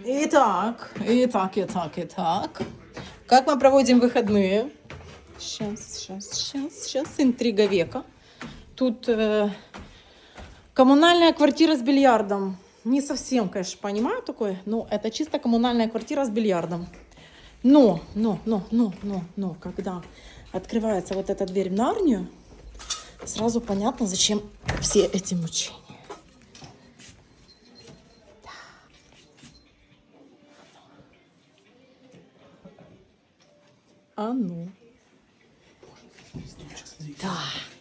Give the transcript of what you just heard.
Итак. Как мы проводим выходные? Сейчас. Интрига века. Тут коммунальная квартира с бильярдом. Не совсем, конечно, понимаю такое, но это чисто коммунальная квартира с бильярдом. Но, когда открывается вот эта дверь в Нарнию, сразу понятно, зачем все эти мучения. А ну. Так.